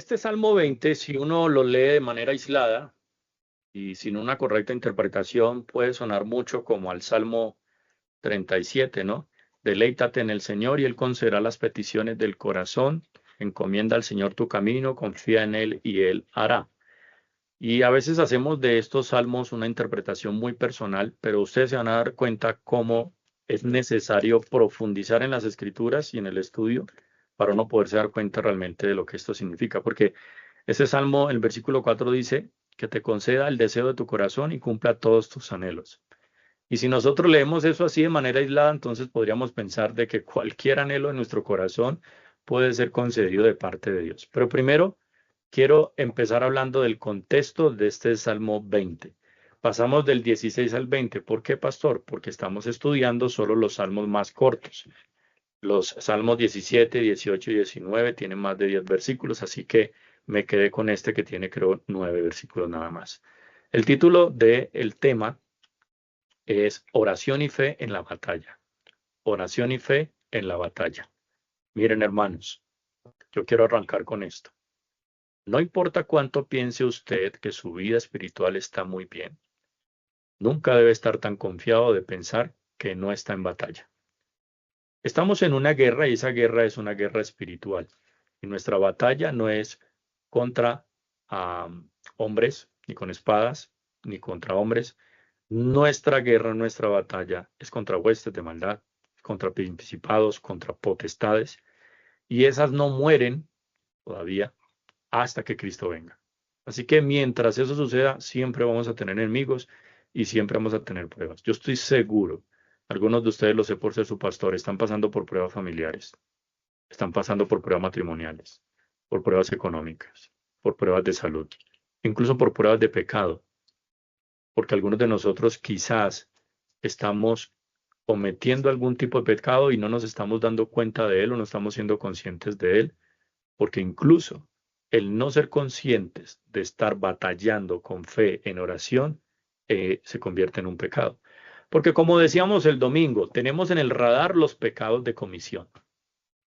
Este Salmo 20, si uno lo lee de manera aislada y sin una correcta interpretación, puede sonar mucho como al Salmo 37, ¿no? Deleítate en el Señor y Él concederá las peticiones del corazón. Encomienda al Señor tu camino, confía en Él y Él hará. Y a veces hacemos de estos salmos una interpretación muy personal, pero ustedes se van a dar cuenta cómo es necesario profundizar en las escrituras y en el estudio para uno poderse dar cuenta realmente de lo que esto significa. Porque ese salmo, el versículo 4 dice que te conceda el deseo de tu corazón y cumpla todos tus anhelos. Y si nosotros leemos eso así de manera aislada, entonces podríamos pensar de que cualquier anhelo de nuestro corazón puede ser concedido de parte de Dios. Pero primero quiero empezar hablando del contexto de este Salmo 20. Pasamos del 16 al 20. ¿Por qué, pastor? Porque estamos estudiando solo los salmos más cortos. Los salmos 17, 18 y 19 tienen más de 10 versículos, así que me quedé con este que tiene, creo, 9 versículos nada más. El título del tema es oración y fe en la batalla. Oración y fe en la batalla. Miren, hermanos, yo quiero arrancar con esto. No importa cuánto piense usted que su vida espiritual está muy bien, nunca debe estar tan confiado de pensar que no está en batalla. Estamos en una guerra y esa guerra es una guerra espiritual. Y nuestra batalla no es contra hombres, ni con espadas, ni contra hombres. Nuestra guerra, nuestra batalla es contra huestes de maldad, contra principados, contra potestades, y esas no mueren todavía hasta que Cristo venga. Así que mientras eso suceda, siempre vamos a tener enemigos y siempre vamos a tener pruebas. Yo estoy seguro, algunos de ustedes lo sé por ser su pastor, están pasando por pruebas familiares, están pasando por pruebas matrimoniales, por pruebas económicas, por pruebas de salud, incluso por pruebas de pecado, porque algunos de nosotros quizás estamos cometiendo algún tipo de pecado y no nos estamos dando cuenta de él o no estamos siendo conscientes de él, porque incluso el no ser conscientes de estar batallando con fe en oración se convierte en un pecado. Porque como decíamos el domingo, tenemos en el radar los pecados de comisión,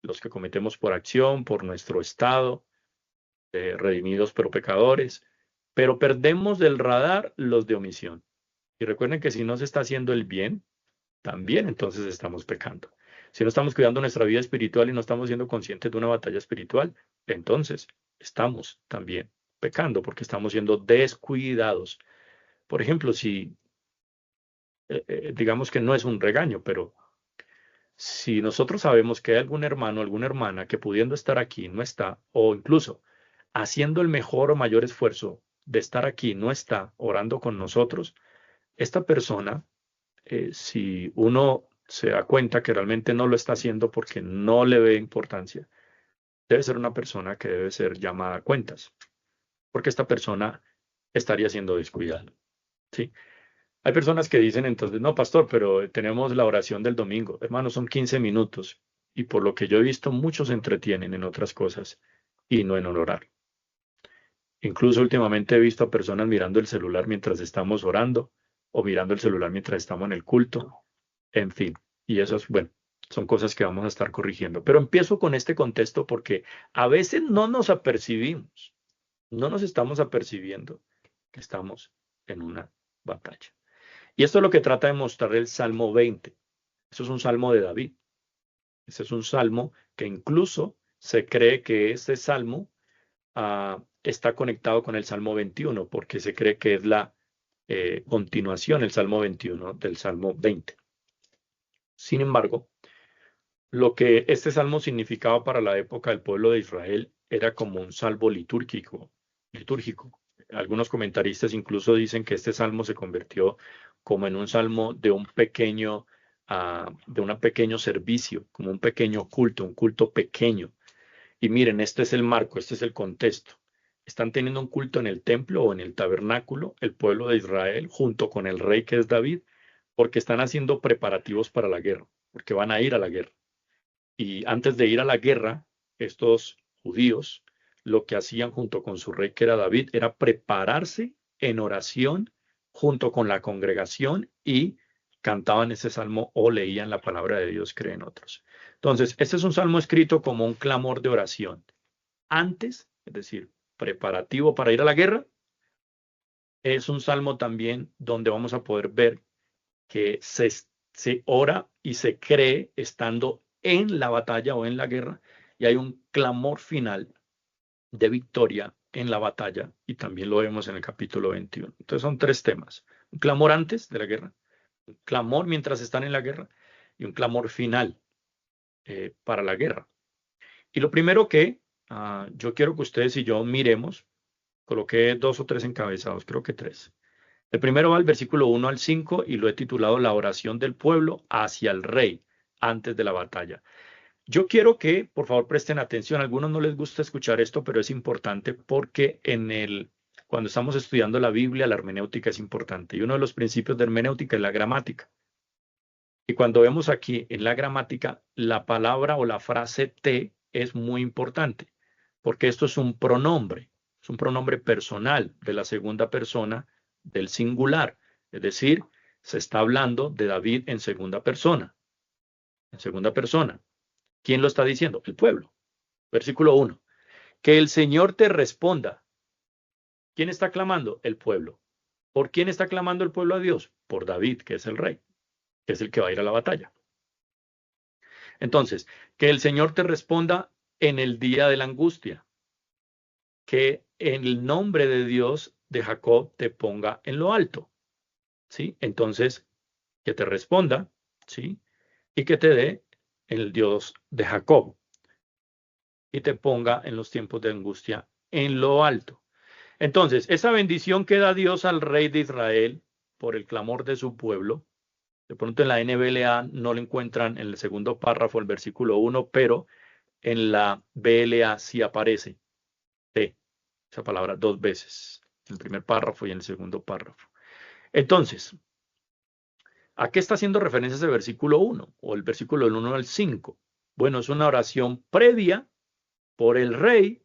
los que cometemos por acción, por nuestro estado, redimidos pero pecadores, pero perdemos del radar los de omisión. Y recuerden que si no se está haciendo el bien, también entonces estamos pecando. Si no estamos cuidando nuestra vida espiritual y no estamos siendo conscientes de una batalla espiritual, entonces estamos también pecando porque estamos siendo descuidados. Por ejemplo, si digamos que no es un regaño, pero si nosotros sabemos que hay algún hermano, alguna hermana que pudiendo estar aquí no está, o incluso haciendo el mejor o mayor esfuerzo de estar aquí no está orando con nosotros, esta persona si uno se da cuenta que realmente no lo está haciendo porque no le ve importancia, debe ser una persona que debe ser llamada a cuentas, porque esta persona estaría siendo descuidada. ¿Sí? Hay personas que dicen entonces, no, pastor, pero tenemos la oración del domingo. Hermano, son 15 minutos y por lo que yo he visto, muchos se entretienen en otras cosas y no en orar. Incluso últimamente he visto a personas mirando el celular mientras estamos orando o mirando el celular mientras estamos en el culto. En fin, y eso es, bueno, son cosas que vamos a estar corrigiendo. Pero empiezo con este contexto porque a veces no nos apercibimos, no nos estamos apercibiendo que estamos en una batalla. Y esto es lo que trata de mostrar el Salmo 20. Eso es un salmo de David. Ese es un salmo que incluso se cree que este salmo está conectado con el Salmo 21, porque se cree que es la continuación, el Salmo 21 del Salmo 20. Sin embargo, lo que este salmo significaba para la época del pueblo de Israel era como un salmo litúrgico. Algunos comentaristas incluso dicen que este salmo se convirtió como en un salmo de un pequeño servicio, como un pequeño culto, un culto pequeño. Y miren, este es el marco, este es el contexto. Están teniendo un culto en el templo o en el tabernáculo, el pueblo de Israel, junto con el rey que es David, porque están haciendo preparativos para la guerra, porque van a ir a la guerra. Y antes de ir a la guerra, estos judíos lo que hacían junto con su rey, que era David, era prepararse en oración junto con la congregación y cantaban ese salmo o leían la palabra de Dios, creen otros. Entonces, este es un salmo escrito como un clamor de oración antes es decir, preparativo para ir a la guerra, es un salmo también donde vamos a poder ver que se ora y se cree estando en la batalla o en la guerra, y hay un clamor final de victoria en la batalla, y también lo vemos en el capítulo 21. Entonces son tres temas: un clamor antes de la guerra, un clamor mientras están en la guerra y un clamor final para la guerra. Y lo primero que yo quiero que ustedes y yo miremos, coloqué 2 o 3 encabezados, creo que 3. El primero va al versículo 1 al 5 y lo he titulado La oración del pueblo hacia el rey antes de la batalla. Yo quiero que, por favor, presten atención. A algunos no les gusta escuchar esto, pero es importante porque cuando estamos estudiando la Biblia, la hermenéutica es importante. Y uno de los principios de hermenéutica es la gramática. Y cuando vemos aquí en la gramática, la palabra o la frase te es muy importante, porque esto es un pronombre personal de la segunda persona del singular. Es decir, se está hablando de David en segunda persona. En segunda persona. ¿Quién lo está diciendo? El pueblo. Versículo 1. Que el Señor te responda. ¿Quién está clamando? El pueblo. ¿Por quién está clamando el pueblo a Dios? Por David, que es el rey, que es el que va a ir a la batalla. Entonces, que el Señor te responda en el día de la angustia. Que en el nombre de Dios de Jacob te ponga en lo alto. ¿Sí? Entonces, que te responda, ¿sí? Y que te dé el Dios de Jacob y te ponga en los tiempos de angustia en lo alto. Entonces, esa bendición que da Dios al rey de Israel por el clamor de su pueblo, de pronto en la NBLA no lo encuentran en el segundo párrafo, el versículo 1, pero en la BLA sí aparece esa palabra 2 veces, en el primer párrafo y en el segundo párrafo. Entonces, ¿a qué está haciendo referencia ese versículo 1 o el versículo del 1 al 5? Bueno, es una oración previa por el rey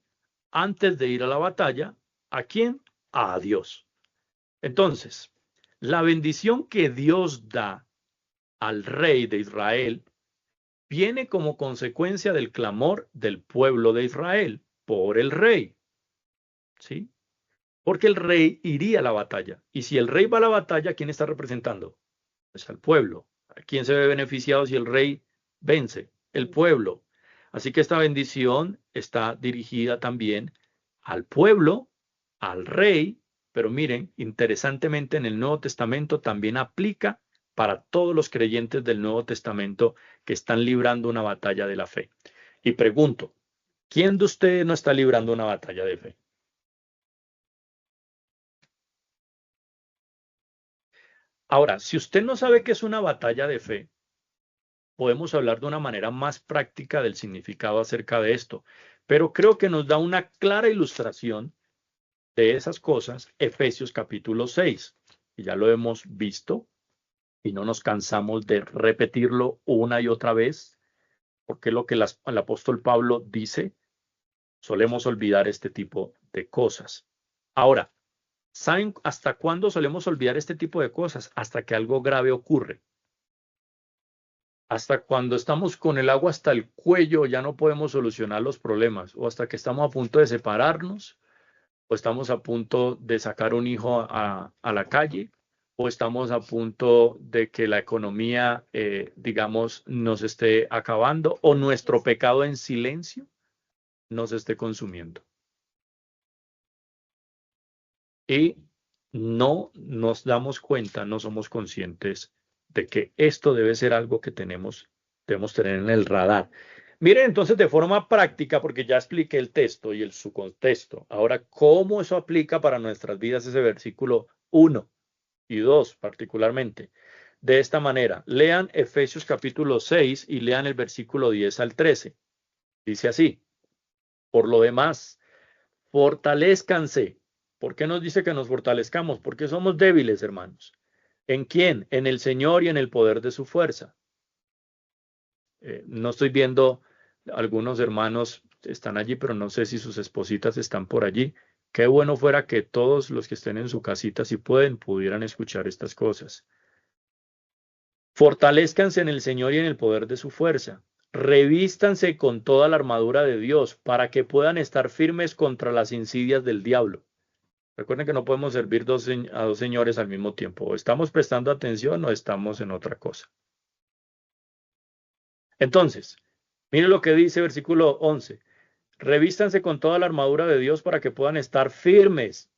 antes de ir a la batalla. ¿A quién? A Dios. Entonces, la bendición que Dios da al rey de Israel viene como consecuencia del clamor del pueblo de Israel por el rey. ¿Sí? Porque el rey iría a la batalla. Y si el rey va a la batalla, ¿quién está representando? Pues al pueblo. ¿A quién se ve beneficiado si el rey vence? El pueblo. Así que esta bendición está dirigida también al pueblo, al rey, pero miren, interesantemente en el Nuevo Testamento también aplica para todos los creyentes del Nuevo Testamento que están librando una batalla de la fe. Y pregunto, ¿quién de ustedes no está librando una batalla de fe? Ahora, si usted no sabe qué es una batalla de fe, podemos hablar de una manera más práctica del significado acerca de esto, pero creo que nos da una clara ilustración de esas cosas Efesios capítulo 6, y ya lo hemos visto y no nos cansamos de repetirlo una y otra vez, porque lo que el apóstol Pablo dice, solemos olvidar este tipo de cosas. Ahora, ¿saben hasta cuándo solemos olvidar este tipo de cosas? Hasta que algo grave ocurre. Hasta cuando estamos con el agua hasta el cuello, ya no podemos solucionar los problemas, o hasta que estamos a punto de separarnos, o estamos a punto de sacar un hijo a la calle, o estamos a punto de que la economía, digamos, nos esté acabando, o nuestro pecado en silencio nos esté consumiendo. Y no nos damos cuenta, no somos conscientes de que esto debe ser algo que debemos tener en el radar. Miren entonces de forma práctica, porque ya expliqué el texto y su contexto. Ahora, ¿cómo eso aplica para nuestras vidas ese versículo 1 y 2 particularmente? De esta manera, lean Efesios capítulo 6 y lean el versículo 10 al 13. Dice así: por lo demás, fortalézcanse. ¿Por qué nos dice que nos fortalezcamos? Porque somos débiles, hermanos. ¿En quién? En el Señor y en el poder de su fuerza. No estoy viendo, algunos hermanos están allí, pero no sé si sus espositas están por allí. Qué bueno fuera que todos los que estén en su casita, si pueden, pudieran escuchar estas cosas. Fortalézcanse en el Señor y en el poder de su fuerza. revístanse con toda la armadura de Dios para que puedan estar firmes contra las insidias del diablo. Recuerden que no podemos servir a dos señores al mismo tiempo. O estamos prestando atención o estamos en otra cosa. Entonces, miren lo que dice versículo 11. Revístanse con toda la armadura de Dios para que puedan estar firmes.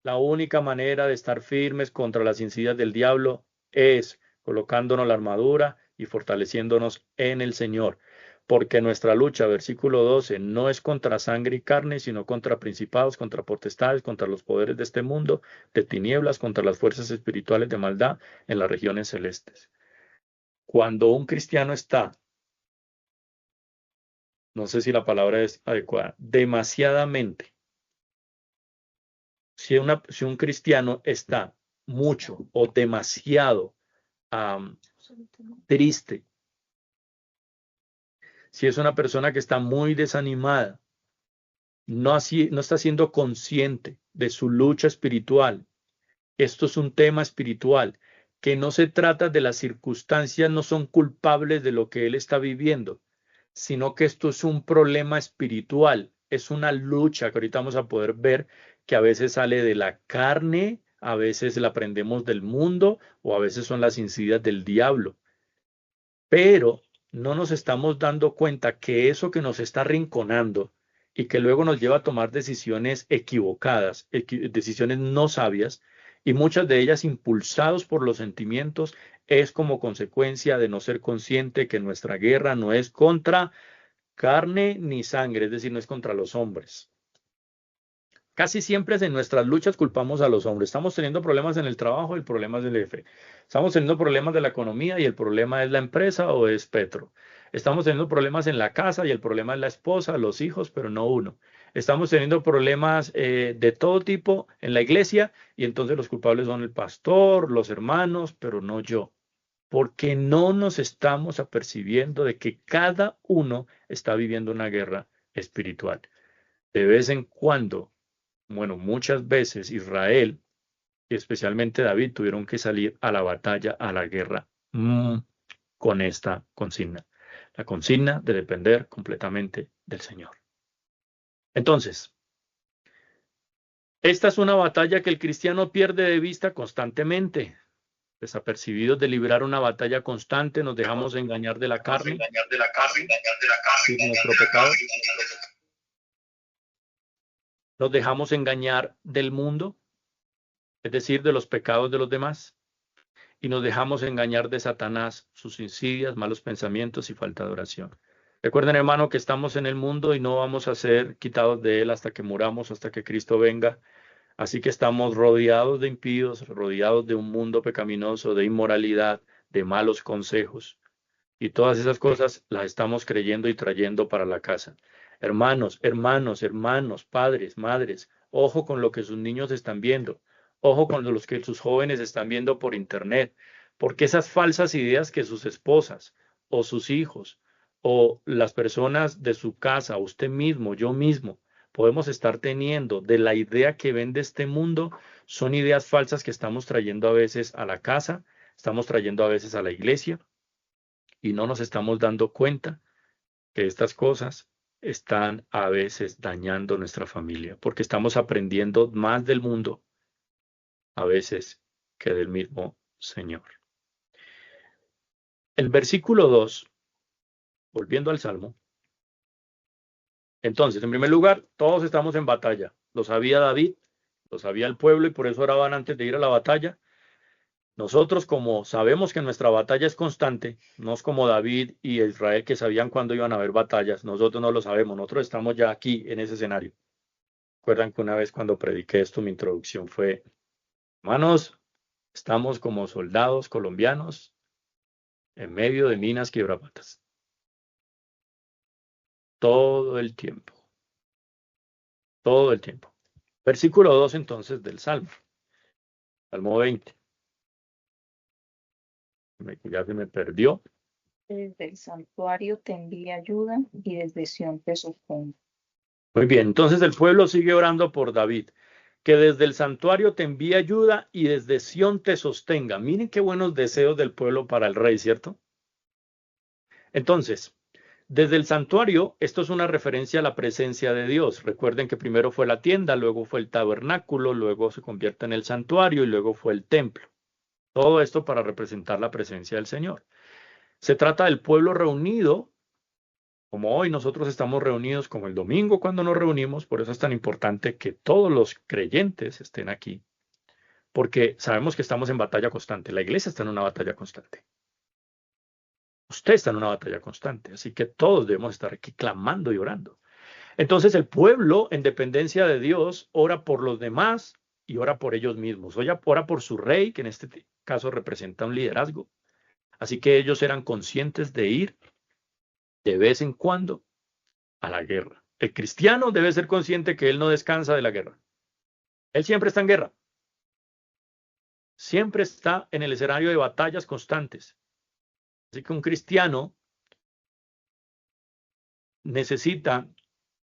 La única manera de estar firmes contra las insidias del diablo es colocándonos la armadura y fortaleciéndonos en el Señor. Porque nuestra lucha, versículo 12, no es contra sangre y carne, sino contra principados, contra potestades, contra los poderes de este mundo, de tinieblas, contra las fuerzas espirituales de maldad en las regiones celestes. Cuando un cristiano está, no sé si la palabra es adecuada, demasiadamente, si un cristiano está mucho o demasiado triste, si es una persona que está muy desanimada, no está siendo consciente de su lucha espiritual. Esto es un tema espiritual, que no se trata de las circunstancias, no son culpables de lo que él está viviendo, sino que esto es un problema espiritual, es una lucha que ahorita vamos a poder ver que a veces sale de la carne, a veces la aprendemos del mundo o a veces son las insidias del diablo. Pero no nos estamos dando cuenta que eso que nos está arrinconando y que luego nos lleva a tomar decisiones equivocadas, decisiones no sabias, y muchas de ellas impulsados por los sentimientos, es como consecuencia de no ser consciente que nuestra guerra no es contra carne ni sangre, es decir, no es contra los hombres. Casi siempre en nuestras luchas culpamos a los hombres. Estamos teniendo problemas en el trabajo, el problema es del jefe. Estamos teniendo problemas de la economía y el problema es la empresa o es Petro. Estamos teniendo problemas en la casa y el problema es la esposa, los hijos, pero no uno. Estamos teniendo problemas de todo tipo en la iglesia y entonces los culpables son el pastor, los hermanos, pero no yo. Porque no nos estamos apercibiendo de que cada uno está viviendo una guerra espiritual. De vez en cuando, bueno, muchas veces Israel, y especialmente David, tuvieron que salir a la batalla, a la guerra, con esta consigna. La consigna de depender completamente del Señor. Entonces, esta es una batalla que el cristiano pierde de vista constantemente. Desapercibidos de librar una batalla constante, nos dejamos engañar de la carne, y nuestro pecado. Nos dejamos engañar del mundo, es decir, de los pecados de los demás, y nos dejamos engañar de Satanás, sus insidias, malos pensamientos y falta de oración. Recuerden, hermano, que estamos en el mundo y no vamos a ser quitados de él hasta que muramos, hasta que Cristo venga. Así que estamos rodeados de impíos, rodeados de un mundo pecaminoso, de inmoralidad, de malos consejos. Y todas esas cosas las estamos creyendo y trayendo para la casa. Hermanos, hermanos, hermanos, padres, madres, ojo con lo que sus niños están viendo. Ojo con los que sus jóvenes están viendo por internet. Porque esas falsas ideas que sus esposas o sus hijos o las personas de su casa, usted mismo, yo mismo, podemos estar teniendo de la idea que ven de este mundo, son ideas falsas que estamos trayendo a veces a la casa, estamos trayendo a veces a la iglesia y no nos estamos dando cuenta que estas cosas están a veces dañando nuestra familia, porque estamos aprendiendo más del mundo a veces que del mismo Señor. El versículo 2, volviendo al Salmo. Entonces, en primer lugar, todos estamos en batalla. Lo sabía David, lo sabía el pueblo y por eso oraban antes de ir a la batalla. Nosotros, como sabemos que nuestra batalla es constante, no es como David y Israel que sabían cuándo iban a haber batallas, nosotros no lo sabemos, nosotros estamos ya aquí en ese escenario. Recuerdan que una vez cuando prediqué esto, mi introducción fue, hermanos, estamos como soldados colombianos en medio de minas quiebrapatas. Todo el tiempo. Todo el tiempo. Versículo 2 entonces del Salmo. Salmo 20. Ya se me perdió. Desde el santuario te envía ayuda y desde Sión te sostengo. Muy bien, entonces el pueblo sigue orando por David, que desde el santuario te envíe ayuda y desde Sión te sostenga. Miren qué buenos deseos del pueblo para el rey, ¿cierto? Entonces, Desde el santuario, esto es una referencia a la presencia de Dios. Recuerden que primero fue la tienda, luego fue el tabernáculo, luego se convierte en el santuario y luego fue el templo. Todo esto para representar la presencia del Señor. Se trata del pueblo reunido, como hoy nosotros estamos reunidos, como el domingo cuando nos reunimos. Por eso es tan importante que todos los creyentes estén aquí, porque sabemos que estamos en batalla constante. La iglesia está en una batalla constante. Usted está en una batalla constante, así que todos debemos estar aquí clamando y orando. Entonces el pueblo, en dependencia de Dios, ora por los demás y ora por ellos mismos. Ora por su rey, que en este caso representa un liderazgo. Así que ellos eran conscientes de ir de vez en cuando a la guerra. El cristiano debe ser consciente que él no descansa de la guerra. Él siempre está en guerra. Siempre está en el escenario de batallas constantes. Así que un cristiano necesita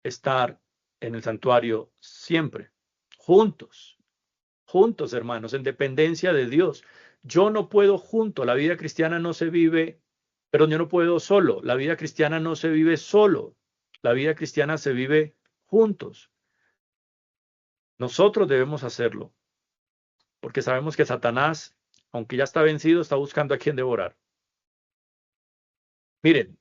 estar en el santuario siempre, juntos, juntos, hermanos, en dependencia de Dios. Yo no puedo junto, la vida cristiana no se vive, pero yo no puedo solo, la vida cristiana no se vive solo, la vida cristiana se vive juntos. Nosotros debemos hacerlo, porque sabemos que Satanás, aunque ya está vencido, está buscando a quien devorar. Miren,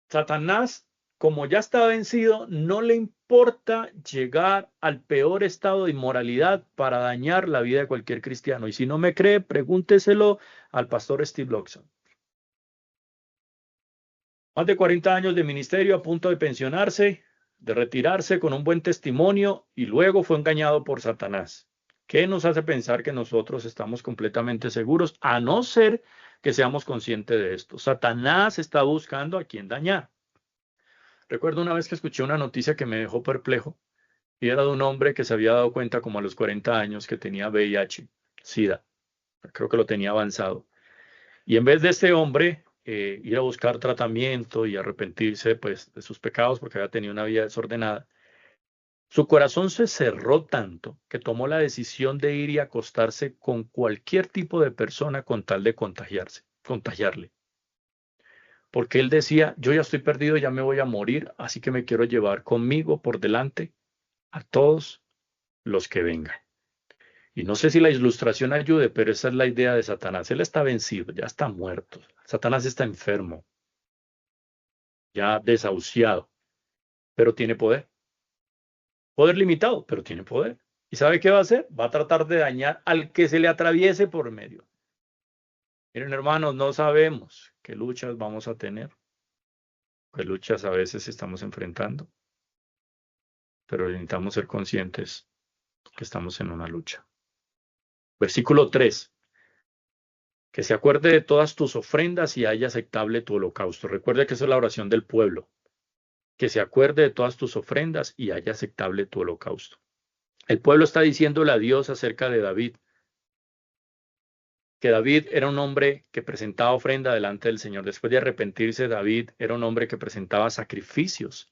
Satanás, como ya está vencido, no le importa llegar al peor estado de inmoralidad para dañar la vida de cualquier cristiano. Y si no me cree, pregúnteselo al pastor Steve Lawson. Más de 40 años de ministerio, a punto de pensionarse, de retirarse con un buen testimonio, y luego fue engañado por Satanás. ¿Qué nos hace pensar que nosotros estamos completamente seguros? A no ser que seamos conscientes de esto. Satanás está buscando a quien dañar. Recuerdo una vez que escuché una noticia que me dejó perplejo, y era de un hombre que se había dado cuenta como a los 40 años que tenía VIH, SIDA. Creo que lo tenía avanzado. Y en vez de este hombre ir a buscar tratamiento y arrepentirse pues de sus pecados porque había tenido una vida desordenada, su corazón se cerró tanto que tomó la decisión de ir y acostarse con cualquier tipo de persona con tal de contagiarle. Porque él decía, yo ya estoy perdido, ya me voy a morir, así que me quiero llevar conmigo por delante a todos los que vengan. Y no sé si la ilustración ayude, pero esa es la idea de Satanás. Él está vencido, ya está muerto. Satanás está enfermo, ya desahuciado, pero tiene poder. Poder limitado, pero tiene poder. ¿Y sabe qué va a hacer? Va a tratar de dañar al que se le atraviese por medio. Miren, hermanos, no sabemos qué luchas vamos a tener, qué luchas a veces estamos enfrentando, pero necesitamos ser conscientes que estamos en una lucha. Versículo 3. Que se acuerde de todas tus ofrendas y haya aceptable tu holocausto. Recuerde que esa es la oración del pueblo. Que se acuerde de todas tus ofrendas y haya aceptable tu holocausto. El pueblo está diciéndole a Dios acerca de David, que David era un hombre que presentaba ofrenda delante del Señor. Después de arrepentirse, David era un hombre que presentaba sacrificios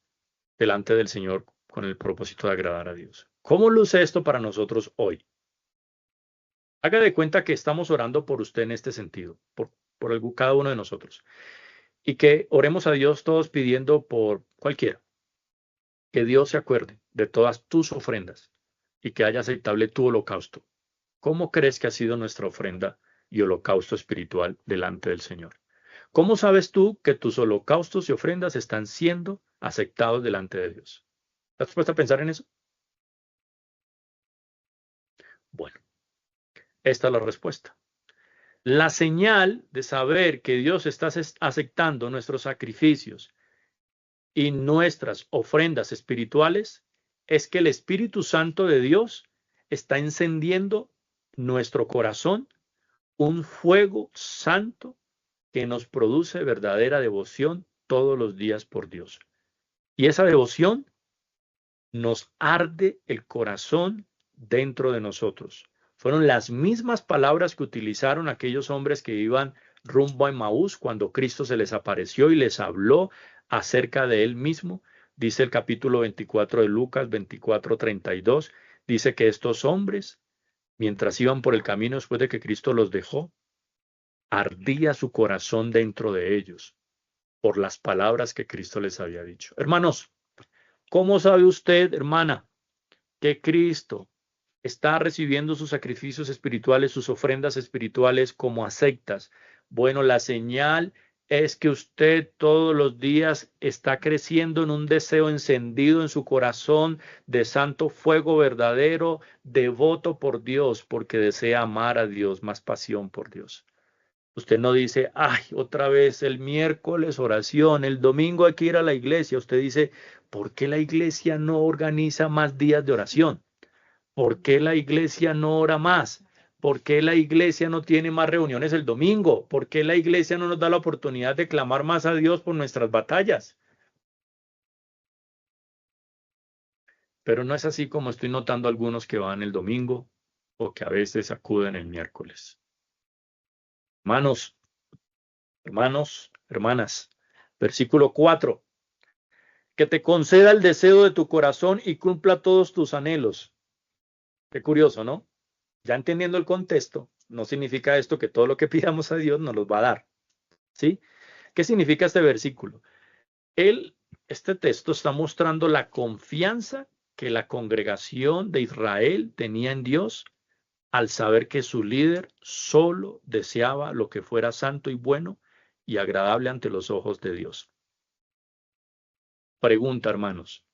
delante del Señor con el propósito de agradar a Dios. ¿Cómo luce esto para nosotros hoy? Haga de cuenta que estamos orando por usted en este sentido, por cada uno de nosotros. Y que oremos a Dios todos pidiendo por cualquiera. Que Dios se acuerde de todas tus ofrendas y que haya aceptable tu holocausto. ¿Cómo crees que ha sido nuestra ofrenda y holocausto espiritual delante del Señor? ¿Cómo sabes tú que tus holocaustos y ofrendas están siendo aceptados delante de Dios? ¿Estás dispuesto a pensar en eso? Bueno, esta es la respuesta. La señal de saber que Dios está aceptando nuestros sacrificios y nuestras ofrendas espirituales es que el Espíritu Santo de Dios está encendiendo nuestro corazón un fuego santo que nos produce verdadera devoción todos los días por Dios. Y esa devoción nos arde el corazón dentro de nosotros. Fueron las mismas palabras que utilizaron aquellos hombres que iban rumbo a Emaús cuando Cristo se les apareció y les habló acerca de él mismo. Dice el capítulo 24 de Lucas 24:32, dice que estos hombres, mientras iban por el camino después de que Cristo los dejó, ardía su corazón dentro de ellos por las palabras que Cristo les había dicho. Hermanos, ¿cómo sabe usted, hermana, que Cristo está recibiendo sus sacrificios espirituales, sus ofrendas espirituales como aceptas? Bueno, la señal es que usted todos los días está creciendo en un deseo encendido en su corazón de santo fuego verdadero, devoto por Dios, porque desea amar a Dios, más pasión por Dios. Usted no dice, ay, otra vez el miércoles oración, el domingo hay que ir a la iglesia. Usted dice, ¿por qué la iglesia no organiza más días de oración? ¿Por qué la iglesia no ora más? ¿Por qué la iglesia no tiene más reuniones el domingo? ¿Por qué la iglesia no nos da la oportunidad de clamar más a Dios por nuestras batallas? Pero no es así como estoy notando algunos que van el domingo o que a veces acuden el miércoles. Hermanos, hermanos, hermanas, versículo 4. Que te conceda el deseo de tu corazón y cumpla todos tus anhelos. Qué curioso, ¿no? Ya entendiendo el contexto, no significa esto que todo lo que pidamos a Dios nos los va a dar. ¿Sí? ¿Qué significa este versículo? Este texto está mostrando la confianza que la congregación de Israel tenía en Dios al saber que su líder solo deseaba lo que fuera santo y bueno y agradable ante los ojos de Dios. Pregunta, hermanos,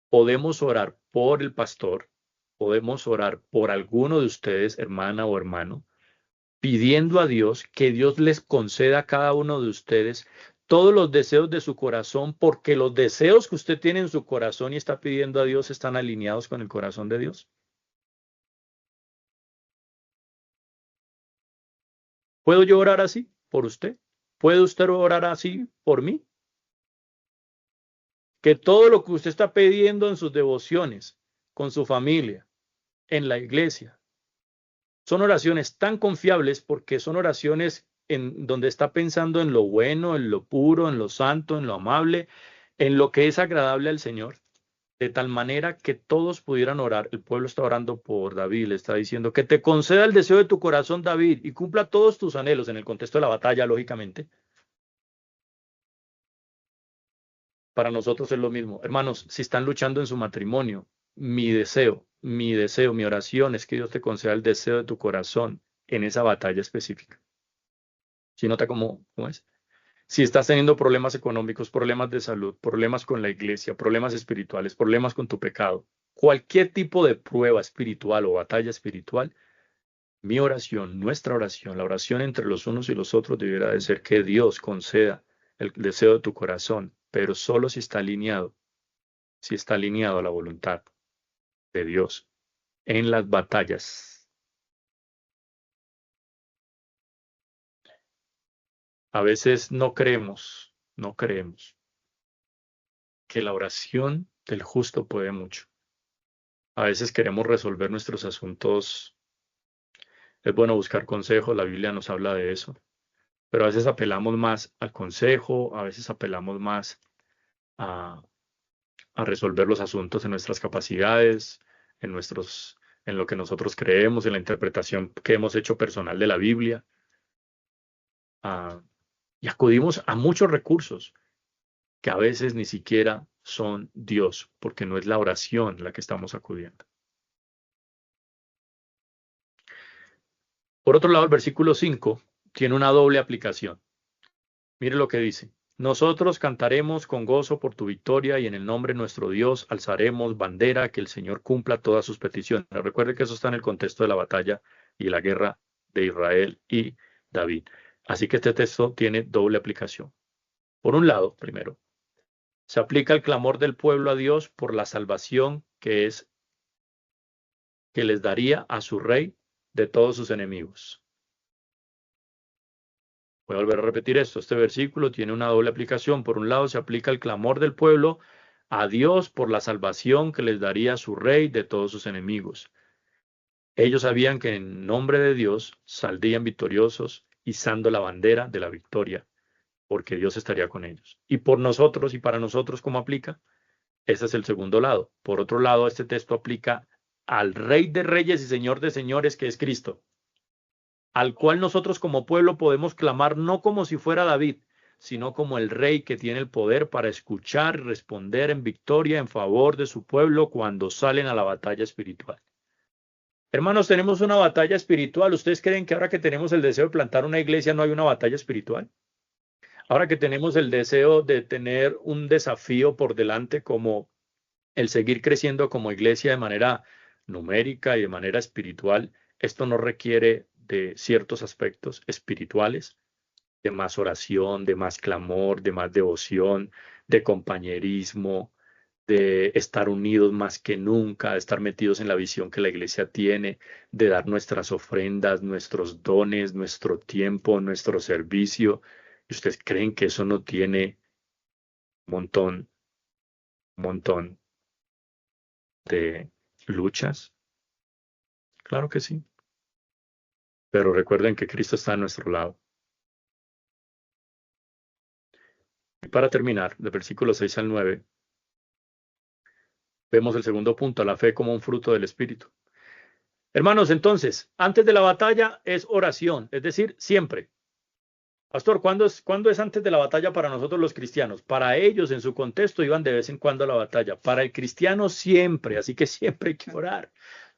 ¿podemos orar por el pastor? ¿Podemos orar por alguno de ustedes, hermana o hermano, pidiendo a Dios que Dios les conceda a cada uno de ustedes todos los deseos de su corazón, porque los deseos que usted tiene en su corazón y está pidiendo a Dios están alineados con el corazón de Dios? ¿Puedo yo orar así por usted? ¿Puede usted orar así por mí? Que todo lo que usted está pidiendo en sus devociones, con su familia, en la iglesia, son oraciones tan confiables porque son oraciones en donde está pensando en lo bueno, en lo puro, en lo santo, en lo amable, en lo que es agradable al Señor, de tal manera que todos pudieran orar. El pueblo está orando por David, le está diciendo que te conceda el deseo de tu corazón, David, y cumpla todos tus anhelos en el contexto de la batalla, lógicamente. Para nosotros es lo mismo. Hermanos, si están luchando en su matrimonio, mi oración es que Dios te conceda el deseo de tu corazón en esa batalla específica. Si nota cómo es. Si estás teniendo problemas económicos, problemas de salud, problemas con la iglesia, problemas espirituales, problemas con tu pecado, cualquier tipo de prueba espiritual o batalla espiritual, mi oración, nuestra oración, la oración entre los unos y los otros debiera de ser que Dios conceda el deseo de tu corazón, pero solo si está alineado a la voluntad de Dios en las batallas. A veces no creemos que la oración del justo puede mucho. A veces queremos resolver nuestros asuntos. Es bueno buscar consejos, la Biblia nos habla de eso, pero a veces apelamos más al consejo, a veces apelamos más a, a resolver los asuntos en nuestras capacidades, en en lo que nosotros creemos, en la interpretación que hemos hecho personal de la Biblia, ah, y acudimos a muchos recursos que a veces ni siquiera son Dios, porque no es la oración la que estamos acudiendo. Por otro lado, el versículo 5 tiene una doble aplicación. Mire lo que dice. Nosotros cantaremos con gozo por tu victoria y en el nombre de nuestro Dios alzaremos bandera, que el Señor cumpla todas sus peticiones. Recuerde que eso está en el contexto de la batalla y la guerra de Israel y David. Así que este texto tiene doble aplicación. Por un lado, primero, se aplica el clamor del pueblo a Dios por la salvación que les daría a su rey de todos sus enemigos. Voy a volver a repetir esto. Este versículo tiene una doble aplicación. Por un lado, se aplica el clamor del pueblo a Dios por la salvación que les daría a su rey de todos sus enemigos. Ellos sabían que en nombre de Dios saldrían victoriosos, izando la bandera de la victoria, porque Dios estaría con ellos. Y por nosotros y para nosotros, ¿cómo aplica? Ese es el segundo lado. Por otro lado, este texto aplica al Rey de Reyes y Señor de Señores, que es Cristo, al cual nosotros como pueblo podemos clamar no como si fuera David, sino como el rey que tiene el poder para escuchar y responder en victoria en favor de su pueblo cuando salen a la batalla espiritual. Hermanos, tenemos una batalla espiritual. ¿Ustedes creen que ahora que tenemos el deseo de plantar una iglesia no hay una batalla espiritual? Ahora que tenemos el deseo de tener un desafío por delante como el seguir creciendo como iglesia de manera numérica y de manera espiritual, esto no requiere de ciertos aspectos espirituales, de más oración, de más clamor, de más devoción, de compañerismo, de estar unidos más que nunca, de estar metidos en la visión que la iglesia tiene, de dar nuestras ofrendas, nuestros dones, nuestro tiempo, nuestro servicio. ¿Y ustedes creen que eso no tiene un montón de luchas? Claro que sí. Pero recuerden que Cristo está a nuestro lado. Y para terminar, del versículo 6 al 9, vemos el segundo punto, la fe como un fruto del Espíritu. Hermanos, entonces, antes de la batalla es oración, es decir, siempre. Pastor, ¿cuándo es antes de la batalla para nosotros los cristianos? Para ellos, en su contexto, iban de vez en cuando a la batalla. Para el cristiano, siempre. Así que siempre hay que orar.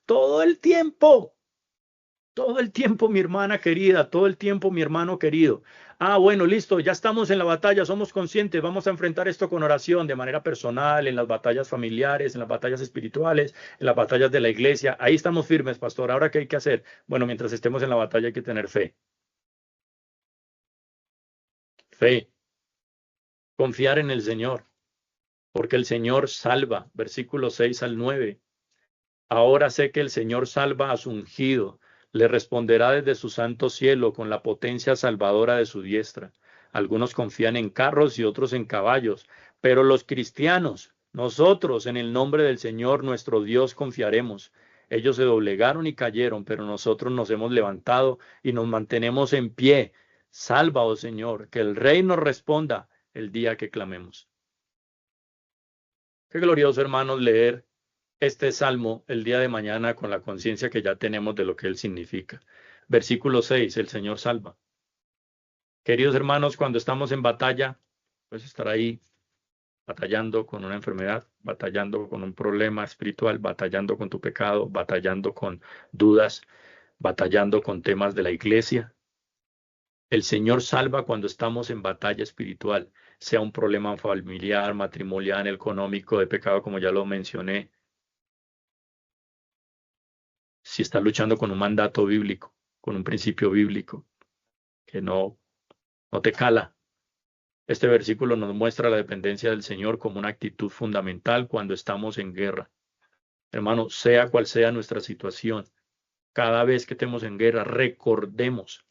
Todo el tiempo. Todo el tiempo, mi hermana querida, todo el tiempo, mi hermano querido. Ah, bueno, listo, ya estamos en la batalla, somos conscientes, vamos a enfrentar esto con oración de manera personal, en las batallas familiares, en las batallas espirituales, en las batallas de la iglesia. Ahí estamos firmes, pastor. ¿Ahora qué hay que hacer? Bueno, mientras estemos en la batalla hay que tener fe. Fe, confiar en el Señor, porque el Señor salva. Versículos 6 al 9. Ahora sé que el Señor salva a su ungido, le responderá desde su santo cielo con la potencia salvadora de su diestra. Algunos confían en carros y otros en caballos, pero los cristianos, nosotros en el nombre del Señor nuestro Dios confiaremos. Ellos se doblegaron y cayeron, pero nosotros nos hemos levantado y nos mantenemos en pie. Salva, oh Señor, que el Rey nos responda el día que clamemos. Qué glorioso, hermanos, leer este salmo el día de mañana con la conciencia que ya tenemos de lo que él significa. Versículo 6, el Señor salva. Queridos hermanos, cuando estamos en batalla, pues estar ahí batallando con una enfermedad, batallando con un problema espiritual, batallando con tu pecado, batallando con dudas, batallando con temas de la iglesia. El Señor salva cuando estamos en batalla espiritual, sea un problema familiar, matrimonial, económico, de pecado, como ya lo mencioné. Si estás luchando con un mandato bíblico, con un principio bíblico, que no te cala. Este versículo nos muestra la dependencia del Señor como una actitud fundamental cuando estamos en guerra. Hermano, sea cual sea nuestra situación, cada vez que estemos en guerra, recordemos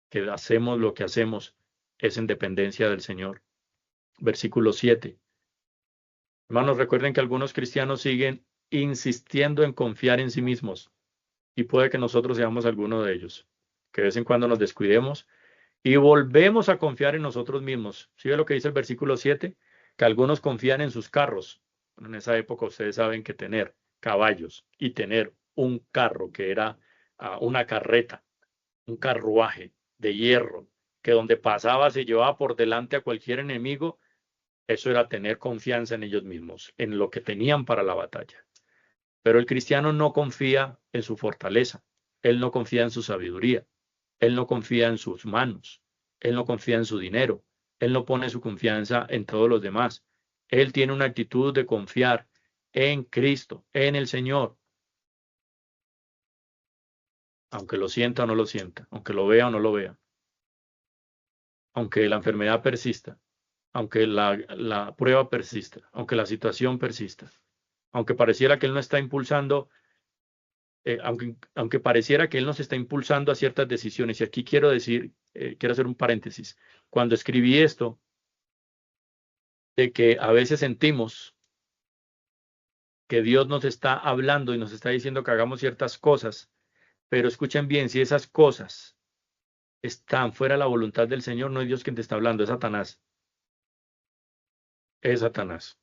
que hacemos lo que hacemos es en dependencia del Señor. Versículo 7. Hermanos, recuerden que algunos cristianos siguen insistiendo en confiar en sí mismos y puede que nosotros seamos alguno de ellos, que de vez en cuando nos descuidemos y volvemos a confiar en nosotros mismos. ¿Sí ve lo que dice el versículo 7? Que algunos confían en sus carros. En esa época ustedes saben que tener caballos y tener un carro que era una carreta, un carruaje de hierro, que donde pasaba se llevaba por delante a cualquier enemigo, eso era tener confianza en ellos mismos, en lo que tenían para la batalla. Pero el cristiano no confía en su fortaleza, él no confía en su sabiduría, él no confía en sus manos, él no confía en su dinero, él no pone su confianza en todos los demás. Él tiene una actitud de confiar en Cristo, en el Señor, aunque lo sienta o no lo sienta, aunque lo vea o no lo vea, aunque la enfermedad persista, aunque la prueba persista, aunque la situación persista, aunque pareciera que él no está impulsando aunque pareciera que él nos está impulsando a ciertas decisiones. Y aquí quiero decir, quiero hacer un paréntesis. Cuando escribí esto, de que a veces sentimos que Dios nos está hablando y nos está diciendo que hagamos ciertas cosas, pero escuchen bien, si esas cosas están fuera de la voluntad del Señor, no es Dios quien te está hablando, es Satanás. Es Satanás.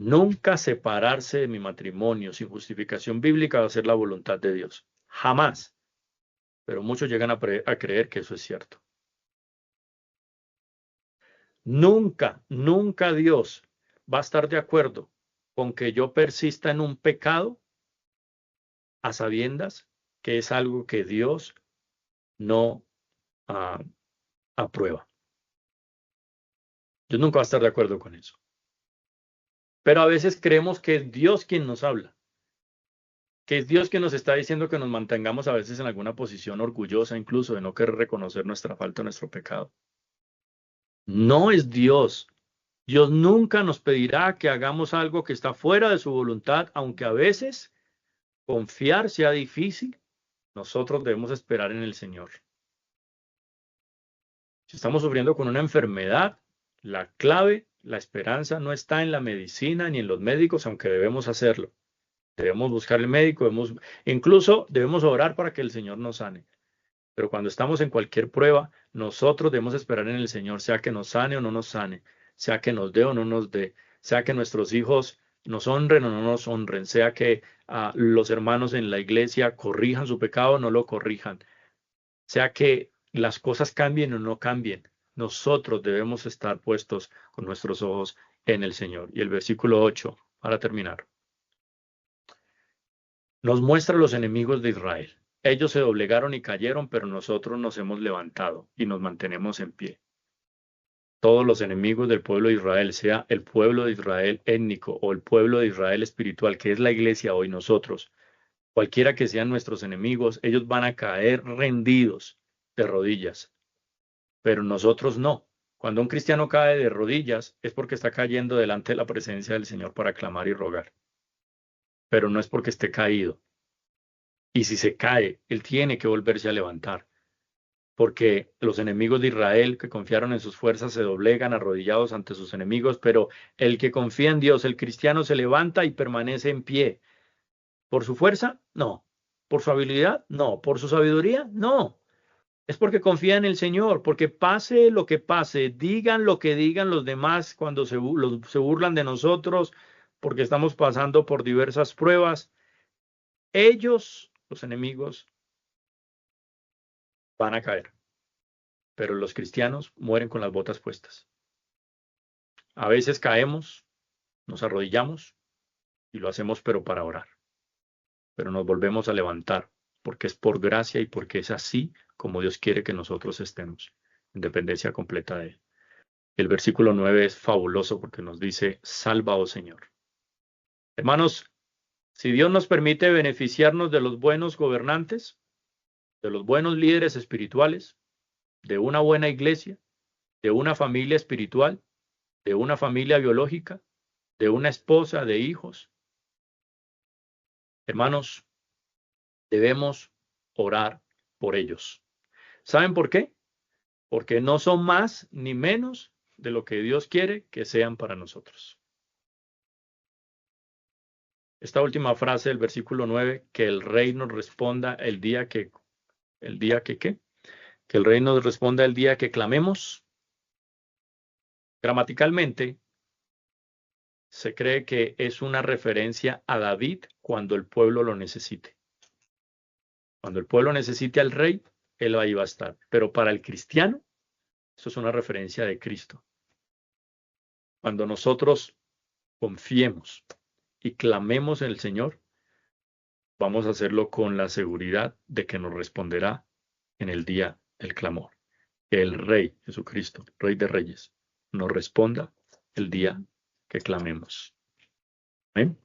Nunca separarse de mi matrimonio sin justificación bíblica va a ser la voluntad de Dios. Jamás. Pero muchos llegan a creer que eso es cierto. Nunca, nunca Dios va a estar de acuerdo con que yo persista en un pecado a sabiendas que es algo que Dios no ah, aprueba. Dios nunca va a estar de acuerdo con eso. Pero a veces creemos que es Dios quien nos habla, que es Dios quien nos está diciendo que nos mantengamos a veces en alguna posición orgullosa, incluso de no querer reconocer nuestra falta, nuestro pecado. No es Dios. Dios nunca nos pedirá que hagamos algo que está fuera de su voluntad, aunque a veces confiar sea difícil. Nosotros debemos esperar en el Señor. Si estamos sufriendo con una enfermedad, la clave, la esperanza no está en la medicina ni en los médicos, aunque debemos hacerlo. Debemos buscar el médico, incluso debemos orar para que el Señor nos sane. Pero cuando estamos en cualquier prueba, nosotros debemos esperar en el Señor, sea que nos sane o no nos sane, sea que nos dé o no nos dé, sea que nuestros hijos nos honren o no nos honren, sea que los hermanos en la iglesia corrijan su pecado o no lo corrijan, sea que las cosas cambien o no cambien. Nosotros debemos estar puestos con nuestros ojos en el Señor. Y el versículo 8, para terminar, nos muestra los enemigos de Israel. Ellos se doblegaron y cayeron, pero nosotros nos hemos levantado y nos mantenemos en pie. Todos los enemigos del pueblo de Israel, sea el pueblo de Israel étnico o el pueblo de Israel espiritual, que es la iglesia hoy nosotros, cualquiera que sean nuestros enemigos, ellos van a caer rendidos de rodillas, pero nosotros no. Cuando un cristiano cae de rodillas es porque está cayendo delante de la presencia del Señor para clamar y rogar, pero no es porque esté caído. Y si se cae, él tiene que volverse a levantar, porque los enemigos de Israel que confiaron en sus fuerzas se doblegan arrodillados ante sus enemigos, pero el que confía en Dios, el cristiano, se levanta y permanece en pie. ¿Por su fuerza? No. ¿Por su habilidad? No. ¿Por su sabiduría? No. Es porque confía en el Señor, porque pase lo que pase, digan lo que digan los demás cuando se burlan de nosotros, porque estamos pasando por diversas pruebas. Ellos, los enemigos, van a caer, pero los cristianos mueren con las botas puestas. A veces caemos, nos arrodillamos y lo hacemos pero para orar, pero nos volvemos a levantar, porque es por gracia y porque es así como Dios quiere que nosotros estemos, en dependencia completa de Él. El versículo 9 es fabuloso porque nos dice, salva, oh Señor. Hermanos, si Dios nos permite beneficiarnos de los buenos gobernantes, de los buenos líderes espirituales, de una buena iglesia, de una familia espiritual, de una familia biológica, de una esposa, de hijos, hermanos, debemos orar por ellos. ¿Saben por qué? Porque no son más ni menos de lo que Dios quiere que sean para nosotros. Esta última frase del versículo 9, que el rey nos responda el día que ¿qué? Que el rey nos responda el día que clamemos. Gramaticalmente, se cree que es una referencia a David cuando el pueblo lo necesite. Cuando el pueblo necesite al rey, él ahí va a estar. Pero para el cristiano, eso es una referencia de Cristo. Cuando nosotros confiemos y clamemos en el Señor, vamos a hacerlo con la seguridad de que nos responderá en el día del clamor. Que el Rey Jesucristo, Rey de Reyes, nos responda el día que clamemos. ¿Amén?